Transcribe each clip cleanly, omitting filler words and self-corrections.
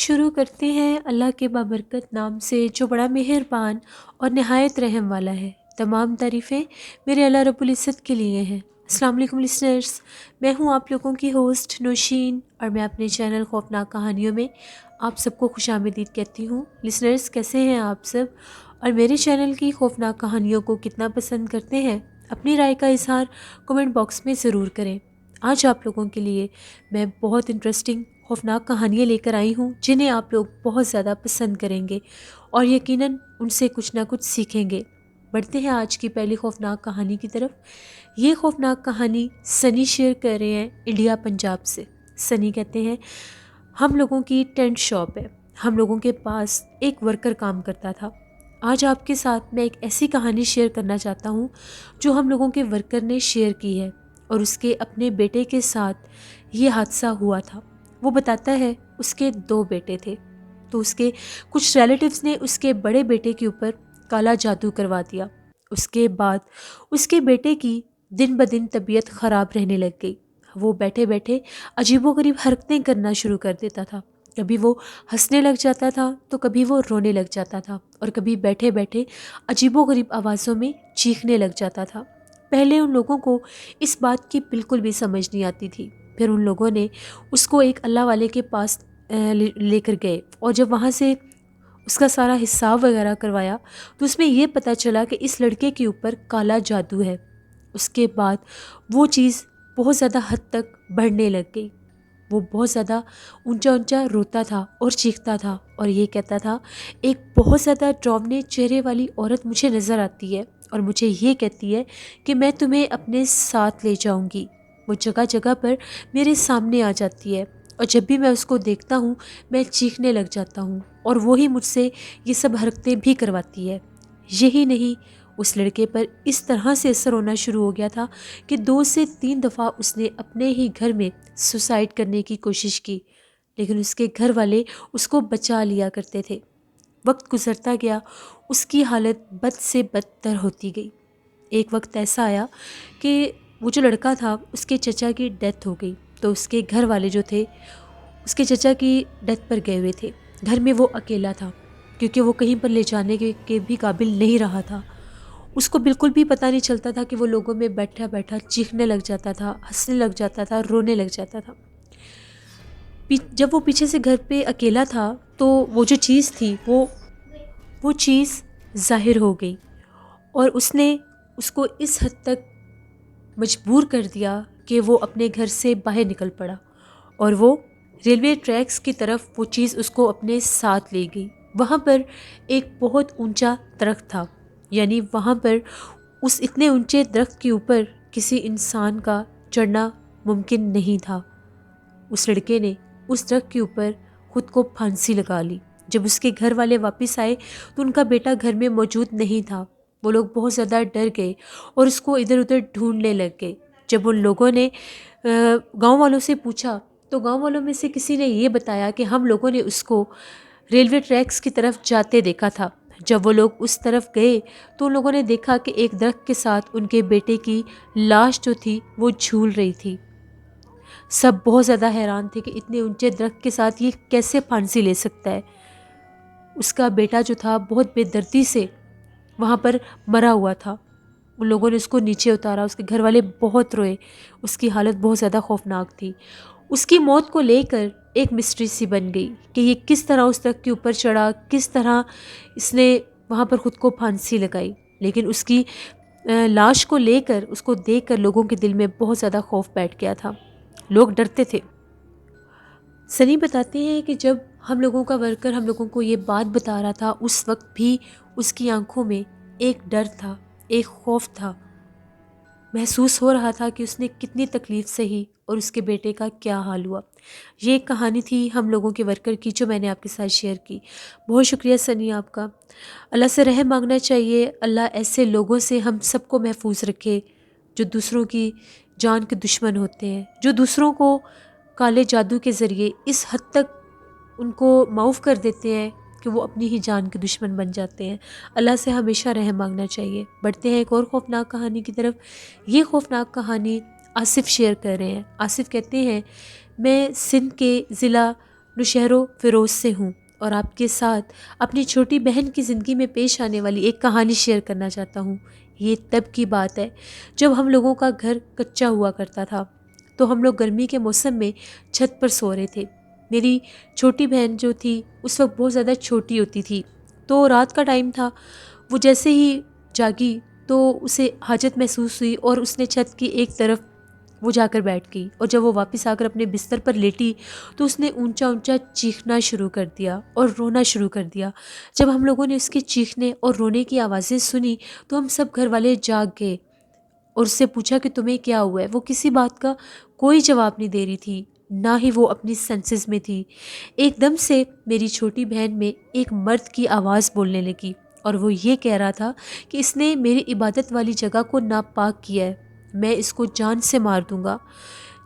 شروع کرتے ہیں اللہ کے بابرکت نام سے جو بڑا مہربان اور نہایت رحم والا ہے۔ تمام تعریفیں میرے اللہ رب العزت کے لیے ہیں۔ السلام علیکم لسنرز، میں ہوں آپ لوگوں کی ہوسٹ نوشین، اور میں اپنے چینل خوفناک کہانیوں میں آپ سب کو خوش آمدید کہتی ہوں۔ لسنرز، کیسے ہیں آپ سب، اور میرے چینل کی خوفناک کہانیوں کو کتنا پسند کرتے ہیں؟ اپنی رائے کا اظہار کمنٹ باکس میں ضرور کریں۔ آج آپ لوگوں کے لیے میں بہت انٹرسٹنگ خوفناک کہانیاں لے کر آئی ہوں جنہیں آپ لوگ بہت زیادہ پسند کریں گے اور یقیناً ان سے کچھ نہ کچھ سیکھیں گے۔ بڑھتے ہیں آج کی پہلی خوفناک کہانی کی طرف۔ یہ خوفناک کہانی سنی شیئر کر رہے ہیں انڈیا پنجاب سے۔ سنی کہتے ہیں، ہم لوگوں کی ٹینٹ شاپ ہے، ہم لوگوں کے پاس ایک ورکر کام کرتا تھا۔ آج آپ کے ساتھ میں ایک ایسی کہانی شیئر کرنا چاہتا ہوں جو ہم لوگوں کے ورکر نے شیئر کی ہے، اور اس کے اپنے بیٹے کے ساتھ یہ حادثہ ہوا تھا۔ وہ بتاتا ہے اس کے 2 بیٹے تھے، تو اس کے کچھ ریلیٹیوز نے اس کے بڑے بیٹے کے اوپر کالا جادو کروا دیا۔ اس کے بعد اس کے بیٹے کی دن بدن طبیعت خراب رہنے لگ گئی۔ وہ بیٹھے بیٹھے عجیب و غریب حرکتیں کرنا شروع کر دیتا تھا۔ کبھی وہ ہنسنے لگ جاتا تھا تو کبھی وہ رونے لگ جاتا تھا، اور کبھی بیٹھے بیٹھے عجیب و غریب آوازوں میں چیخنے لگ جاتا تھا۔ پہلے ان لوگوں کو اس بات کی بالکل بھی سمجھ نہیں آتی تھی۔ پھر ان لوگوں نے اس کو ایک اللہ والے کے پاس لے کر گئے، اور جب وہاں سے اس کا سارا حساب وغیرہ کروایا تو اس میں یہ پتہ چلا کہ اس لڑکے کے اوپر کالا جادو ہے۔ اس کے بعد وہ چیز بہت زیادہ حد تک بڑھنے لگ گئی۔ وہ بہت زیادہ اونچا اونچا روتا تھا اور چیختا تھا، اور یہ کہتا تھا، ایک بہت زیادہ ڈراؤنے چہرے والی عورت مجھے نظر آتی ہے اور مجھے یہ کہتی ہے کہ میں تمہیں اپنے ساتھ لے جاؤں گی۔ وہ جگہ جگہ پر میرے سامنے آ جاتی ہے، اور جب بھی میں اس کو دیکھتا ہوں میں چیخنے لگ جاتا ہوں، اور وہی مجھ سے یہ سب حرکتیں بھی کرواتی ہے۔ یہی نہیں، اس لڑکے پر اس طرح سے اثر ہونا شروع ہو گیا تھا کہ 2 سے 3 دفعہ اس نے اپنے ہی گھر میں سوسائڈ کرنے کی کوشش کی، لیکن اس کے گھر والے اس کو بچا لیا کرتے تھے۔ وقت گزرتا گیا، اس کی حالت بد سے بدتر ہوتی گئی۔ ایک وقت ایسا آیا کہ وہ جو لڑکا تھا اس کے چچا کی ڈیتھ ہو گئی، تو اس کے گھر والے جو تھے اس کے چچا کی ڈیتھ پر گئے ہوئے تھے۔ گھر میں وہ اکیلا تھا، کیونکہ وہ کہیں پر لے جانے کے بھی قابل نہیں رہا تھا۔ اس کو بالکل بھی پتہ نہیں چلتا تھا کہ وہ لوگوں میں بیٹھا بیٹھا چیخنے لگ جاتا تھا، ہنسنے لگ جاتا تھا، رونے لگ جاتا تھا۔ جب وہ پیچھے سے گھر پہ اکیلا تھا تو وہ جو چیز تھی وہ چیز ظاہر ہو گئی، اور اس نے اس کو اس حد تک مجبور کر دیا کہ وہ اپنے گھر سے باہر نکل پڑا، اور وہ ریلوے ٹریکس کی طرف وہ چیز اس کو اپنے ساتھ لے گئی۔ وہاں پر ایک بہت اونچا درخت تھا، یعنی وہاں پر اس اتنے اونچے درخت کے اوپر کسی انسان کا چڑھنا ممکن نہیں تھا۔ اس لڑکے نے اس درخت کے اوپر خود کو پھانسی لگا لی۔ جب اس کے گھر والے واپس آئے تو ان کا بیٹا گھر میں موجود نہیں تھا۔ وہ لوگ بہت زیادہ ڈر گئے اور اس کو ادھر ادھر ڈھونڈنے لگ گئے۔ جب ان لوگوں نے گاؤں والوں سے پوچھا تو گاؤں والوں میں سے کسی نے یہ بتایا کہ ہم لوگوں نے اس کو ریلوے ٹریکس کی طرف جاتے دیکھا تھا۔ جب وہ لوگ اس طرف گئے تو ان لوگوں نے دیکھا کہ ایک درخت کے ساتھ ان کے بیٹے کی لاش جو تھی وہ جھول رہی تھی۔ سب بہت زیادہ حیران تھے کہ اتنے اونچے درخت کے ساتھ یہ کیسے پھانسی لے سکتا ہے۔ اس کا بیٹا جو تھا بہت بے دردی سے وہاں پر مرا ہوا تھا۔ ان لوگوں نے اس کو نیچے اتارا، اس کے گھر والے بہت روئے، اس کی حالت بہت زیادہ خوفناک تھی۔ اس کی موت کو لے کر ایک مسٹری سی بن گئی کہ یہ کس طرح اس درخت کے اوپر چڑھا، کس طرح اس نے وہاں پر خود کو پھانسی لگائی۔ لیکن اس کی لاش کو لے کر، اس کو دیکھ کر لوگوں کے دل میں بہت زیادہ خوف بیٹھ گیا تھا، لوگ ڈرتے تھے۔ سنی بتاتے ہیں کہ جب ہم لوگوں کا ورکر ہم لوگوں کو یہ بات بتا رہا تھا، اس وقت بھی اس کی آنکھوں میں ایک ڈر تھا، ایک خوف تھا۔ محسوس ہو رہا تھا کہ اس نے کتنی تکلیف سہی اور اس کے بیٹے کا کیا حال ہوا۔ یہ ایک کہانی تھی ہم لوگوں کے ورکر کی جو میں نے آپ کے ساتھ شیئر کی۔ بہت شکریہ سنی آپ کا۔ اللہ سے رحم مانگنا چاہیے، اللہ ایسے لوگوں سے ہم سب کو محفوظ رکھے جو دوسروں کی جان کے دشمن ہوتے ہیں، جو دوسروں کو کالے جادو کے ذریعے اس حد تک ان کو معاف کر دیتے ہیں کہ وہ اپنی ہی جان کے دشمن بن جاتے ہیں۔ اللہ سے ہمیشہ رحم مانگنا چاہیے۔ بڑھتے ہیں ایک اور خوفناک کہانی کی طرف۔ یہ خوفناک کہانی آصف شیئر کر رہے ہیں۔ آصف کہتے ہیں، میں سندھ کے ضلع نوشہر و فیروز سے ہوں اور آپ کے ساتھ اپنی چھوٹی بہن کی زندگی میں پیش آنے والی ایک کہانی شیئر کرنا چاہتا ہوں۔ یہ تب کی بات ہے جب ہم لوگوں کا گھر کچا ہوا کرتا تھا، تو ہم لوگ گرمی کے موسم میں چھت پر سو رہے تھے۔ میری چھوٹی بہن جو تھی اس وقت بہت زیادہ چھوٹی ہوتی تھی، تو رات کا ٹائم تھا۔ وہ جیسے ہی جاگی تو اسے حاجت محسوس ہوئی اور اس نے چھت کی ایک طرف وہ جا کر بیٹھ گئی، اور جب وہ واپس آ کر اپنے بستر پر لیٹی تو اس نے اونچا اونچا چیخنا شروع کر دیا اور رونا شروع کر دیا۔ جب ہم لوگوں نے اس کے چیخنے اور رونے کی آوازیں سنی تو ہم سب گھر والے جاگ گئے اور اس سے پوچھا کہ تمہیں کیا ہوا ہے۔ وہ کسی بات کا کوئی جواب نہیں دے رہی تھی، نہ ہی وہ اپنی سینسز میں تھی۔ ایک دم سے میری چھوٹی بہن میں ایک مرد کی آواز بولنے لگی، اور وہ یہ کہہ رہا تھا کہ اس نے میری عبادت والی جگہ کو ناپاک کیا ہے، میں اس کو جان سے مار دوں گا۔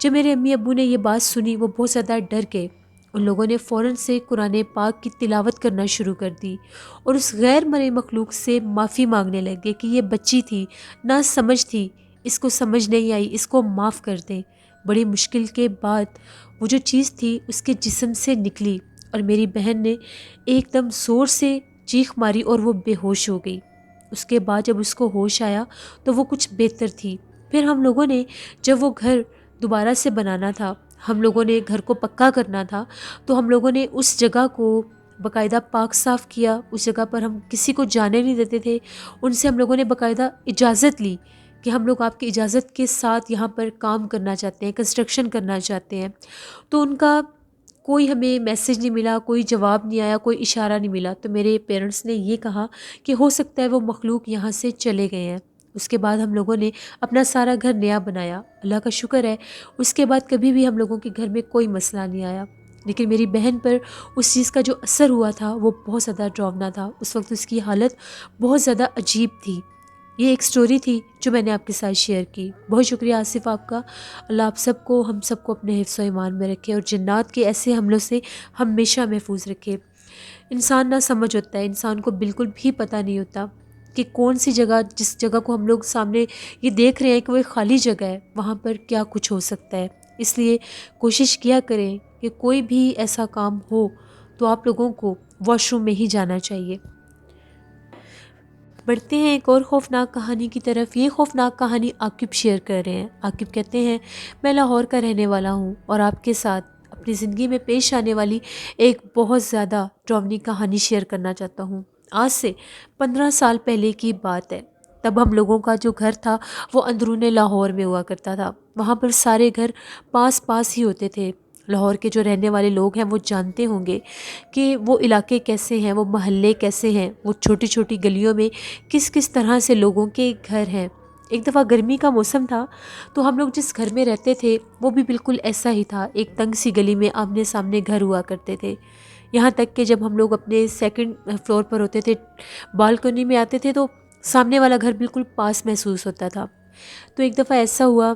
جب میرے امی ابو نے یہ بات سنی وہ بہت زیادہ ڈر گئے۔ ان لوگوں نے فوراً سے قرآن پاک کی تلاوت کرنا شروع کر دی اور اس غیر مرئی مخلوق سے معافی مانگنے لگے کہ یہ بچی تھی، نہ سمجھ تھی، اس کو سمجھ نہیں آئی، اس کو معاف کر دیں۔ بڑی مشکل کے بعد وہ جو چیز تھی اس کے جسم سے نکلی اور میری بہن نے ایک دم زور سے چیخ ماری اور وہ بے ہوش ہو گئی۔ اس کے بعد جب اس کو ہوش آیا تو وہ کچھ بہتر تھی۔ پھر ہم لوگوں نے جب وہ گھر دوبارہ سے بنانا تھا، ہم لوگوں نے گھر کو پکا کرنا تھا، تو ہم لوگوں نے اس جگہ کو باقاعدہ پاک صاف کیا۔ اس جگہ پر ہم کسی کو جانے نہیں دیتے تھے۔ ان سے ہم لوگوں نے باقاعدہ اجازت لی کہ ہم لوگ آپ کی اجازت کے ساتھ یہاں پر کام کرنا چاہتے ہیں، کنسٹرکشن کرنا چاہتے ہیں۔ تو ان کا کوئی ہمیں میسج نہیں ملا، کوئی جواب نہیں آیا، کوئی اشارہ نہیں ملا۔ تو میرے پیرنٹس نے یہ کہا کہ ہو سکتا ہے وہ مخلوق یہاں سے چلے گئے ہیں۔ اس کے بعد ہم لوگوں نے اپنا سارا گھر نیا بنایا۔ اللہ کا شکر ہے اس کے بعد کبھی بھی ہم لوگوں کے گھر میں کوئی مسئلہ نہیں آیا، لیکن میری بہن پر اس چیز کا جو اثر ہوا تھا وہ بہت زیادہ ڈراؤنا تھا۔ اس وقت اس کی حالت بہت زیادہ عجیب تھی۔ یہ ایک سٹوری تھی جو میں نے آپ کے ساتھ شیئر کی۔ بہت شکریہ آصف آپ کا۔ اللہ آپ سب کو، ہم سب کو اپنے حفظ و ایمان میں رکھے اور جنات کے ایسے حملوں سے ہمیشہ محفوظ رکھے۔ انسان نہ سمجھ ہوتا ہے، انسان کو بالکل بھی پتہ نہیں ہوتا کہ کون سی جگہ، جس جگہ کو ہم لوگ سامنے یہ دیکھ رہے ہیں کہ وہ ایک خالی جگہ ہے، وہاں پر کیا کچھ ہو سکتا ہے۔ اس لیے کوشش کیا کریں کہ کوئی بھی ایسا کام ہو تو آپ لوگوں کو واش روم میں ہی جانا چاہیے۔ بڑھتے ہیں ایک اور خوفناک کہانی کی طرف۔ یہ خوفناک کہانی عاقب شیئر کر رہے ہیں۔ عاقب کہتے ہیں میں لاہور کا رہنے والا ہوں اور آپ کے ساتھ اپنی زندگی میں پیش آنے والی ایک بہت زیادہ ڈراؤنی کہانی شیئر کرنا چاہتا ہوں۔ آج سے 15 سال پہلے کی بات ہے۔ تب ہم لوگوں کا جو گھر تھا وہ اندرون لاہور میں ہوا کرتا تھا۔ وہاں پر سارے گھر پاس پاس ہی ہوتے تھے۔ لاہور کے جو رہنے والے لوگ ہیں وہ جانتے ہوں گے کہ وہ علاقے کیسے ہیں، وہ محلے کیسے ہیں، وہ چھوٹی چھوٹی گلیوں میں کس کس طرح سے لوگوں کے گھر ہیں۔ ایک دفعہ گرمی کا موسم تھا تو ہم لوگ جس گھر میں رہتے تھے وہ بھی بالکل ایسا ہی تھا۔ ایک تنگ سی گلی میں آمنے سامنے گھر ہوا کرتے تھے، یہاں تک کہ جب ہم لوگ اپنے سیکنڈ فلور پر ہوتے تھے، بالکنی میں آتے تھے تو سامنے والا گھر بالکل پاس محسوس ہوتا تھا۔ تو ایک دفعہ ایسا ہوا،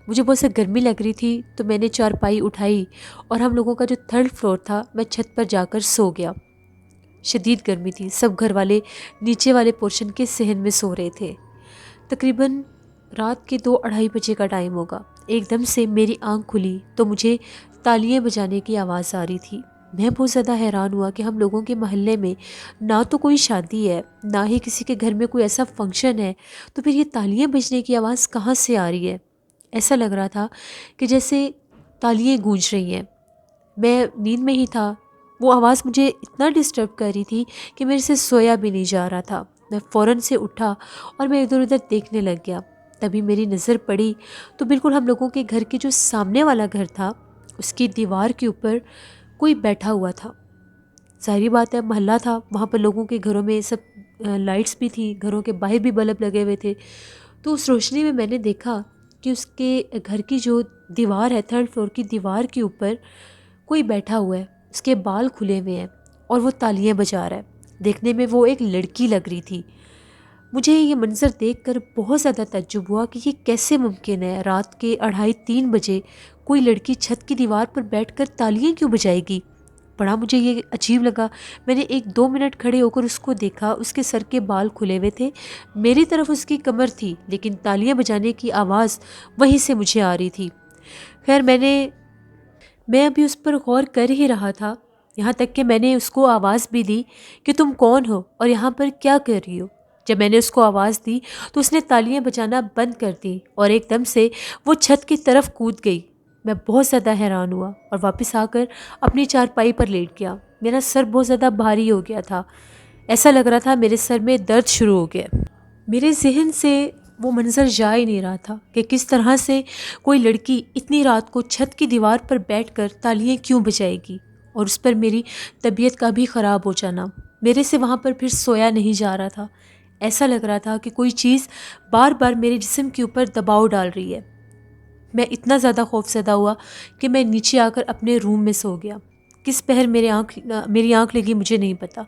مجھے بہت سے گرمی لگ رہی تھی تو میں نے چارپائی اٹھائی اور ہم لوگوں کا جو 3rd فلور تھا میں چھت پر جا کر سو گیا۔ شدید گرمی تھی، سب گھر والے نیچے والے پورشن کے صحن میں سو رہے تھے۔ تقریباً رات کے 2-2:30 بجے کا ٹائم ہوگا۔ ایک دم سے میری آنکھ کھلی تو مجھے تالیاں بجانے کی آواز آ رہی تھی۔ میں بہت زیادہ حیران ہوا کہ ہم لوگوں کے محلے میں نہ تو کوئی شادی ہے، نہ ہی کسی کے گھر میں کوئی ایسا فنکشن ہے، تو پھر یہ تالیاں بجنے کی آواز کہاں سے آ رہی ہے؟ ایسا لگ رہا تھا کہ جیسے تالیاں گونج رہی ہیں۔ میں نیند میں ہی تھا، وہ آواز مجھے اتنا ڈسٹرب کر رہی تھی کہ میرے سے سویا بھی نہیں جا رہا تھا۔ میں فوراً سے اٹھا اور میں ادھر ادھر دیکھنے لگ گیا۔ تبھی میری نظر پڑی تو بالکل ہم لوگوں کے گھر کے جو سامنے والا گھر تھا اس کی دیوار کے اوپر کوئی بیٹھا ہوا تھا۔ ظاہری بات ہے محلہ تھا، وہاں پر لوگوں کے گھروں میں سب لائٹس بھی تھی، گھروں کے باہر بھی بلب لگے ہوئے تھے۔ تو اس روشنی میں نے دیکھا کہ اس کے گھر کی جو دیوار ہے، 3rd فلور کی دیوار کے اوپر کوئی بیٹھا ہوا ہے، اس کے بال کھلے ہوئے ہیں اور وہ تالیاں بجا رہا ہے۔ دیکھنے میں وہ ایک لڑکی لگ رہی تھی۔ مجھے یہ منظر دیکھ کر بہت زیادہ تعجب ہوا کہ یہ کیسے ممکن ہے، رات کے 2:30-3 بجے کوئی لڑکی چھت کی دیوار پر بیٹھ کر تالیاں کیوں بجائے گی؟ بڑا مجھے یہ عجیب لگا۔ میں نے 1-2 منٹ کھڑے ہو کر اس کو دیکھا، اس کے سر کے بال کھلے ہوئے تھے، میری طرف اس کی کمر تھی، لیکن تالیاں بجانے کی آواز وہیں سے مجھے آ رہی تھی۔ خیر میں ابھی اس پر غور کر ہی رہا تھا، یہاں تک کہ میں نے اس کو آواز بھی دی کہ تم کون ہو اور یہاں پر کیا کر رہی ہو۔ جب میں نے اس کو آواز دی تو اس نے تالیاں بجانا بند کر دی اور ایک دم سے وہ چھت کی طرف کود گئی۔ میں بہت زیادہ حیران ہوا اور واپس آ کر اپنی چارپائی پر لیٹ گیا۔ میرا سر بہت زیادہ بھاری ہو گیا تھا، ایسا لگ رہا تھا میرے سر میں درد شروع ہو گیا۔ میرے ذہن سے وہ منظر جا ہی نہیں رہا تھا کہ کس طرح سے کوئی لڑکی اتنی رات کو چھت کی دیوار پر بیٹھ کر تالیاں کیوں بجائے گی، اور اس پر میری طبیعت کا بھی خراب ہو جانا۔ میرے سے وہاں پر پھر سویا نہیں جا رہا تھا، ایسا لگ رہا تھا کہ کوئی چیز بار بار میرے جسم کے اوپر دباؤ ڈال رہی ہے۔ میں اتنا زیادہ خوفزدہ ہوا کہ میں نیچے آ کر اپنے روم میں سو گیا۔ کس پہر میری آنکھ لگی مجھے نہیں پتا۔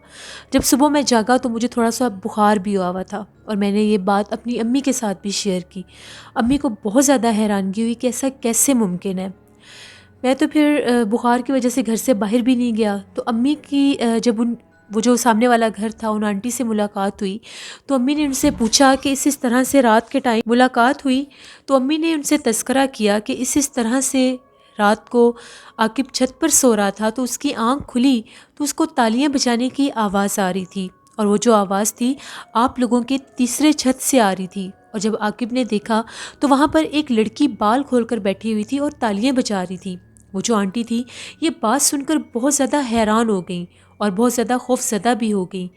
جب صبح میں جاگا تو مجھے تھوڑا سا بخار بھی ہوا تھا اور میں نے یہ بات اپنی امی کے ساتھ بھی شیئر کی۔ امی کو بہت زیادہ حیرانگی ہوئی کہ ایسا کیسے ممکن ہے۔ میں تو پھر بخار کی وجہ سے گھر سے باہر بھی نہیں گیا، تو امی کی جب وہ جو سامنے والا گھر تھا ان آنٹی سے ملاقات ہوئی تو امی نے ان سے پوچھا کہ اس طرح سے رات کے ٹائم ملاقات ہوئی، تو امی نے ان سے تذکرہ کیا کہ اس طرح سے رات کو عاقب چھت پر سو رہا تھا تو اس کی آنکھ کھلی تو اس کو تالیاں بجانے کی آواز آ رہی تھی، اور وہ جو آواز تھی آپ لوگوں کے تیسرے چھت سے آ رہی تھی۔ اور جب عاقب نے دیکھا تو وہاں پر ایک لڑکی بال کھول کر بیٹھی ہوئی تھی اور تالیاں بجا رہی تھی۔ وہ جو آنٹی تھی یہ بات سن کر بہت زیادہ حیران ہو گئیں اور بہت زیادہ خوف زدہ بھی ہو گئیں۔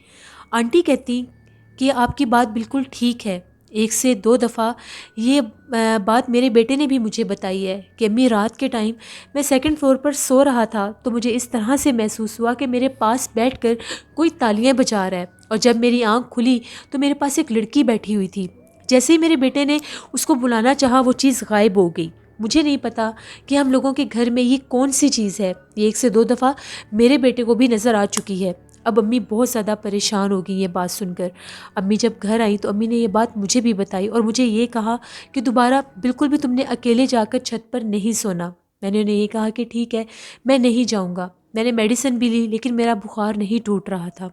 آنٹی کہتی کہ آپ کی بات بالکل ٹھیک ہے، 1 سے 2 دفعہ یہ بات میرے بیٹے نے بھی مجھے بتائی ہے کہ امی رات کے ٹائم میں 2nd فلور پر سو رہا تھا تو مجھے اس طرح سے محسوس ہوا کہ میرے پاس بیٹھ کر کوئی تالیاں بجا رہا ہے، اور جب میری آنکھ کھلی تو میرے پاس ایک لڑکی بیٹھی ہوئی تھی۔ جیسے ہی میرے بیٹے نے اس کو بلانا چاہا وہ چیز غائب ہو گئی۔ مجھے نہیں پتا کہ ہم لوگوں کے گھر میں یہ کون سی چیز ہے، یہ 1 سے 2 دفعہ میرے بیٹے کو بھی نظر آ چکی ہے۔ اب امی بہت زیادہ پریشان ہو گئی یہ بات سن کر۔ امی جب گھر آئیں تو امی نے یہ بات مجھے بھی بتائی اور مجھے یہ کہا کہ دوبارہ بالکل بھی تم نے اکیلے جا کر چھت پر نہیں سونا۔ میں نے انہیں یہ کہا کہ ٹھیک ہے میں نہیں جاؤں گا۔ میں نے میڈیسن بھی لی لیکن میرا بخار نہیں ٹوٹ رہا تھا۔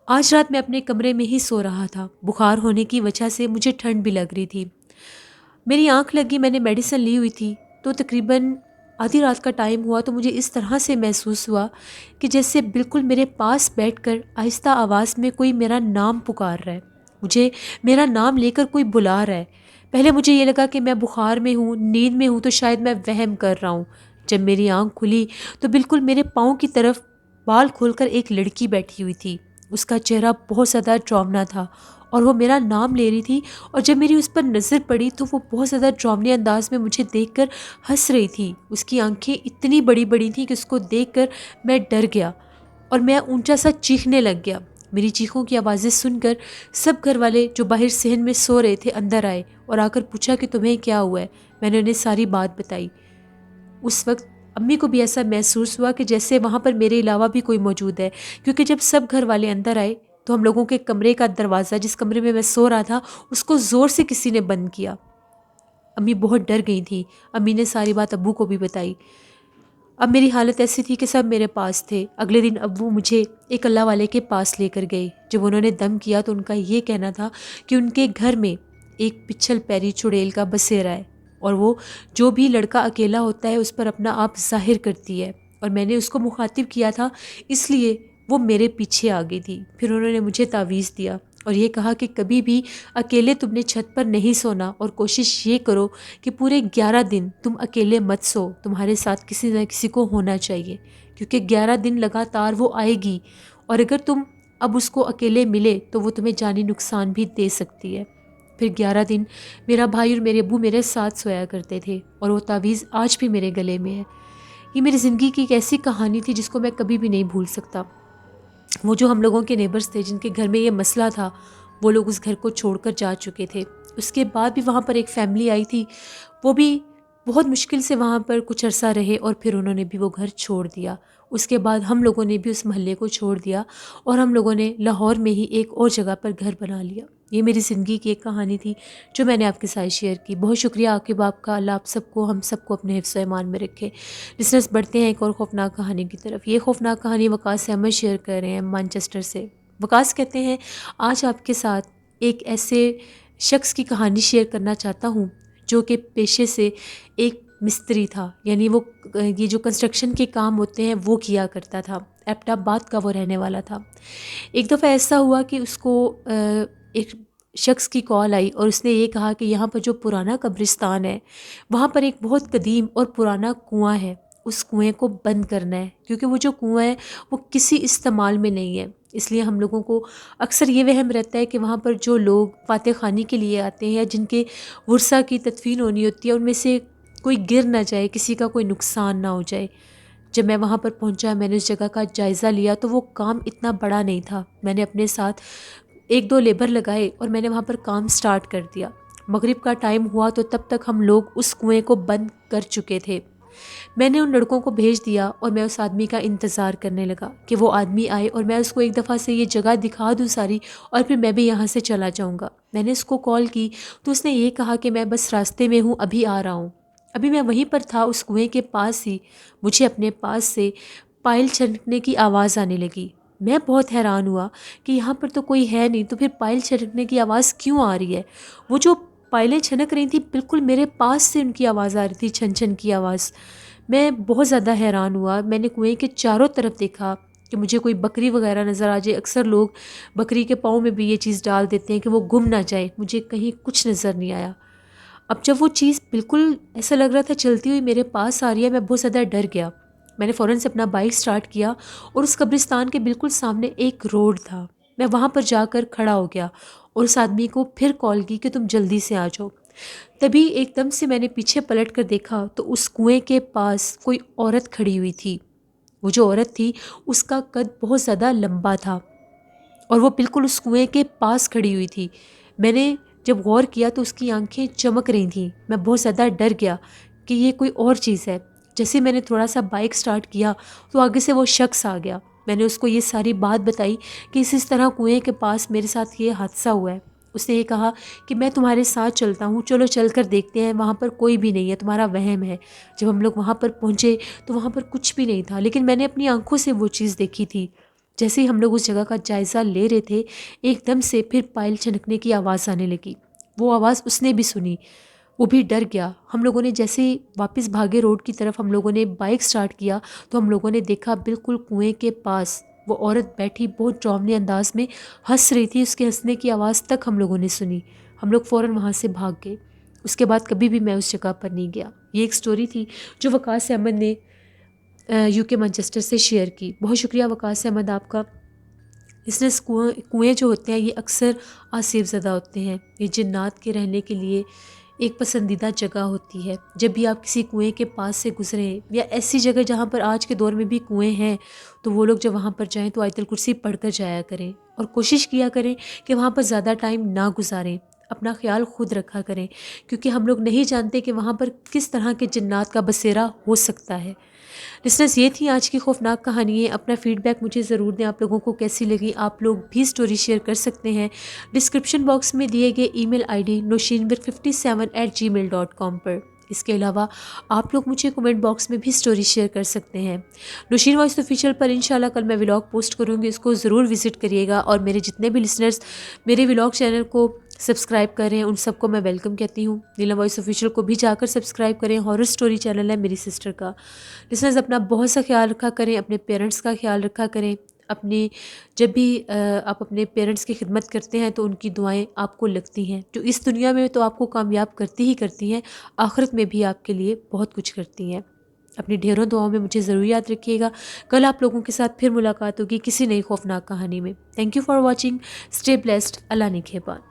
آج رات میں اپنے کمرے میں ہی سو رہا تھا، بخار ہونے کی وجہ سے مجھے ٹھنڈ بھی لگ رہی تھی۔ میری آنکھ لگی، میں نے میڈیسن لی ہوئی تھی، تو تقریباً آدھی رات کا ٹائم ہوا تو مجھے اس طرح سے محسوس ہوا کہ جیسے بالکل میرے پاس بیٹھ کر آہستہ آواز میں کوئی میرا نام پکار رہا ہے، مجھے میرا نام لے کر کوئی بلا رہا ہے۔ پہلے مجھے یہ لگا کہ میں بخار میں ہوں، نیند میں ہوں، تو شاید میں وہم کر رہا ہوں۔ جب میری آنکھ کھلی تو بالکل میرے پاؤں کی طرف بال کھول کر ایک لڑکی بیٹھی ہوئی تھی۔ اس کا چہرہ بہت زیادہ ڈراؤنا تھا اور وہ میرا نام لے رہی تھی، اور جب میری اس پر نظر پڑی تو وہ بہت زیادہ ڈراؤنے انداز میں مجھے دیکھ کر ہنس رہی تھی۔ اس کی آنکھیں اتنی بڑی بڑی تھیں کہ اس کو دیکھ کر میں ڈر گیا اور میں اونچا سا چیخنے لگ گیا۔ میری چیخوں کی آوازیں سن کر سب گھر والے جو باہر صحن میں سو رہے تھے اندر آئے اور آ کر پوچھا کہ تمہیں کیا ہوا ہے۔ میں نے انہیں ساری بات بتائی۔ اس وقت امی کو بھی ایسا محسوس ہوا کہ جیسے وہاں پر میرے علاوہ بھی کوئی موجود ہے، کیونکہ جب سب گھر والے اندر آئے تو ہم لوگوں کے کمرے کا دروازہ، جس کمرے میں سو رہا تھا، اس کو زور سے کسی نے بند کیا۔ امی بہت ڈر گئی تھی۔ امی نے ساری بات ابو کو بھی بتائی۔ اب میری حالت ایسی تھی کہ سب میرے پاس تھے۔ اگلے دن ابو مجھے ایک اللہ والے کے پاس لے کر گئے۔ جب انہوں نے دم کیا تو ان کا یہ کہنا تھا کہ ان کے گھر میں ایک پچھل پیری چڑیل کا بسیرا ہے، اور وہ جو بھی لڑکا اکیلا ہوتا ہے اس پر اپنا آپ ظاہر کرتی ہے، اور میں نے اس کو مخاطب کیا تھا اس لیے وہ میرے پیچھے آ گئی تھی۔ پھر انہوں نے مجھے تعویذ دیا اور یہ کہا کہ کبھی بھی اکیلے تم نے چھت پر نہیں سونا، اور کوشش یہ کرو کہ پورے 11 دن تم اکیلے مت سو، تمہارے ساتھ کسی نہ کسی کو ہونا چاہیے، کیونکہ 11 دن لگاتار وہ آئے گی، اور اگر تم اب اس کو اکیلے ملے تو وہ تمہیں جانی نقصان بھی دے سکتی ہے۔ پھر 11 دن میرا بھائی اور میرے ابو میرے ساتھ سویا کرتے تھے، اور وہ تعویذ آج بھی میرے گلے میں ہے۔ یہ میری زندگی کی ایک ایسی کہانی تھی جس کو میں کبھی بھی نہیں بھول سکتا۔ وہ جو ہم لوگوں کے نیبرز تھے جن کے گھر میں یہ مسئلہ تھا، وہ لوگ اس گھر کو چھوڑ کر جا چکے تھے۔ اس کے بعد بھی وہاں پر ایک فیملی آئی تھی، وہ بھی بہت مشکل سے وہاں پر کچھ عرصہ رہے اور پھر انہوں نے بھی وہ گھر چھوڑ دیا۔ اس کے بعد ہم لوگوں نے بھی اس محلے کو چھوڑ دیا اور ہم لوگوں نے لاہور میں ہی ایک اور جگہ پر گھر بنا لیا۔ یہ میری زندگی کی ایک کہانی تھی جو میں نے آپ کے ساتھ شیئر کی۔ بہت شکریہ عاقب آپ کا۔ اللہ آپ سب کو، ہم سب کو اپنے حفظ و ایمان میں رکھے۔ لسنرز، بڑھتے ہیں ایک اور خوفناک کہانی کی طرف۔ یہ خوفناک کہانی وقاص احمد شیئر کر رہے ہیں مانچسٹر سے۔ وقاص کہتے ہیں آج آپ کے ساتھ ایک ایسے شخص کی کہانی شیئر کرنا چاہتا ہوں جو کہ پیشے سے ایک مستری تھا، یعنی وہ یہ جو کنسٹرکشن کے کام ہوتے ہیں وہ کیا کرتا تھا، ایبٹ آباد کا وہ رہنے والا تھا۔ ایک دفعہ ایسا ہوا کہ اس کو ایک شخص کی کال آئی اور اس نے یہ کہا کہ یہاں پر جو پرانا قبرستان ہے وہاں پر ایک بہت قدیم اور پرانا کنواں ہے، اس کنویں کو بند کرنا ہے، کیونکہ وہ جو کنواں ہے وہ کسی استعمال میں نہیں ہے۔ اس لیے ہم لوگوں کو اکثر یہ وہم رہتا ہے کہ وہاں پر جو لوگ فاتح خوانی کے لیے آتے ہیں یا جن کے ورثہ کی تدفین ہونی ہوتی ہے ان میں سے کوئی گر نہ جائے، کسی کا کوئی نقصان نہ ہو جائے۔ جب میں وہاں پر پہنچا، میں نے اس جگہ کا جائزہ لیا تو وہ کام اتنا بڑا نہیں تھا۔ میں نے اپنے ساتھ ایک دو لیبر لگائے اور میں نے وہاں پر کام سٹارٹ کر دیا۔ مغرب کا ٹائم ہوا تو تب تک ہم لوگ اس کنویں کو بند کر چکے تھے۔ میں نے ان لڑکوں کو بھیج دیا اور میں اس آدمی کا انتظار کرنے لگا کہ وہ آدمی آئے اور میں اس کو ایک دفعہ سے یہ جگہ دکھا دوں ساری، اور پھر میں بھی یہاں سے چلا جاؤں گا۔ میں نے اس کو کال کی تو اس نے یہ کہا کہ میں بس راستے میں ہوں، ابھی آ رہا ہوں۔ ابھی میں وہیں پر تھا اس کنویں کے پاس ہی مجھے اپنے پاس سے پائل چھڑکنے کی آواز آنے لگی۔ میں بہت حیران ہوا کہ یہاں پر تو کوئی ہے نہیں، تو پھر پائل چھڑکنے کی آواز کیوں آ رہی ہے؟ وہ جو پائلیں چھنک رہی تھیں بالکل میرے پاس سے ان کی آواز آ رہی تھی، چھن چھن کی آواز۔ میں بہت زیادہ حیران ہوا۔ میں نے کنویں کے چاروں طرف دیکھا کہ مجھے کوئی بکری وغیرہ نظر آ جائے۔ اکثر لوگ بکری کے پاؤں میں بھی یہ چیز ڈال دیتے ہیں کہ وہ گم نہ جائے، مجھے کہیں کچھ نظر نہیں آیا۔ اب جب وہ چیز بالکل ایسا لگ رہا تھا چلتی ہوئی میرے پاس آ رہی ہے، میں بہت زیادہ ڈر گیا۔ میں نے فوراً سے اپنا بائک سٹارٹ کیا اور اس قبرستان کے بالکل سامنے ایک روڈ تھا، میں وہاں پر جا کر کھڑا ہو گیا اور اس آدمی کو پھر کال کی کہ تم جلدی سے آ جاؤ۔ تبھی ایک دم سے میں نے پیچھے پلٹ کر دیکھا تو اس کنویں کے پاس کوئی عورت کھڑی ہوئی تھی۔ وہ جو عورت تھی اس کا قد بہت زیادہ لمبا تھا اور وہ بالکل اس کنویں کے پاس کھڑی ہوئی تھی۔ میں نے جب غور کیا تو اس کی آنکھیں چمک رہی تھیں۔ میں بہت زیادہ ڈر گیا کہ یہ کوئی اور چیز ہے۔ جیسے میں نے تھوڑا سا بائک سٹارٹ کیا تو آگے سے وہ شخص آ گیا۔ میں نے اس کو یہ ساری بات بتائی کہ اس طرح کنویں کے پاس میرے ساتھ یہ حادثہ ہوا ہے۔ اس نے یہ کہا کہ میں تمہارے ساتھ چلتا ہوں، چلو چل کر دیکھتے ہیں، وہاں پر کوئی بھی نہیں ہے، تمہارا وہم ہے۔ جب ہم لوگ وہاں پر پہنچے تو وہاں پر کچھ بھی نہیں تھا، لیکن میں نے اپنی آنکھوں سے وہ چیز دیکھی تھی۔ جیسے ہی ہم لوگ اس جگہ کا جائزہ لے رہے تھے ایک دم سے پھر پائل چھنکنے کی آواز آنے لگی۔ وہ آواز اس نے بھی سنی، وہ بھی ڈر گیا۔ ہم لوگوں نے جیسے ہی واپس بھاگے روڈ کی طرف، ہم لوگوں نے بائک سٹارٹ کیا تو ہم لوگوں نے دیکھا بالکل کنویں کے پاس وہ عورت بیٹھی بہت ڈراؤنے انداز میں ہنس رہی تھی۔ اس کے ہنسنے کی آواز تک ہم لوگوں نے سنی۔ ہم لوگ فوراً وہاں سے بھاگ گئے۔ اس کے بعد کبھی بھی میں اس جگہ پر نہیں گیا۔ یہ ایک سٹوری تھی جو وقاص احمد نے UK مانچسٹر سے شیئر کی۔ بہت شکریہ وقاص احمد آپ کا۔ اس کنویں جو ہوتے ہیں یہ اکثر آسیب زدہ ہوتے ہیں، یہ جنات کے رہنے کے لیے ایک پسندیدہ جگہ ہوتی ہے۔ جب بھی آپ کسی کنویں کے پاس سے گزریں یا ایسی جگہ جہاں پر آج کے دور میں بھی کنویں ہیں تو وہ لوگ جب وہاں پر جائیں تو آیت الکرسی پڑھ کر جایا کریں اور کوشش کیا کریں کہ وہاں پر زیادہ ٹائم نہ گزاریں۔ اپنا خیال خود رکھا کریں کیونکہ ہم لوگ نہیں جانتے کہ وہاں پر کس طرح کے جنات کا بسیرا ہو سکتا ہے۔ لسنرز، یہ تھی آج کی خوفناک کہانی ہے۔ اپنا فیڈ بیک مجھے ضرور دیں، آپ لوگوں کو کیسی لگی۔ آپ لوگ بھی سٹوری شیئر کر سکتے ہیں ڈسکرپشن باکس میں دیے گئے ای میل ID noshinwir57@gmail.com پر۔ اس کے علاوہ آپ لوگ مجھے کمنٹ باکس میں بھی سٹوری شیئر کر سکتے ہیں۔ نوشین وائس آفیشیل پر انشاءاللہ کل میں ولاگ پوسٹ کروں گی، اس کو ضرور وزٹ کریے گا، اور میرے جتنے بھی لسنرز میرے ولاگ چینل کو سبسکرائب کر رہے ہیں ان سب کو میں ویلکم کہتی ہوں۔ نیلم وائس آفیشیل کو بھی جا کر سبسکرائب کریں، ہارر سٹوری چینل ہے میری سسٹر کا۔ لسنرز، اپنا بہت سا خیال رکھا کریں، اپنے پیرنٹس کا خیال رکھا کریں۔ جب بھی آپ اپنے پیرنٹس کی خدمت کرتے ہیں تو ان کی دعائیں آپ کو لگتی ہیں، جو اس دنیا میں تو آپ کو کامیاب کرتی ہی کرتی ہیں، آخرت میں بھی آپ کے لیے بہت کچھ کرتی ہیں۔ اپنی ڈھیروں دعاؤں میں مجھے ضرور یاد رکھیے گا۔ کل آپ لوگوں کے ساتھ پھر ملاقات ہوگی کسی نئی خوفناک کہانی میں۔ Thank you for watching, stay blessed, اللہ نگہبان۔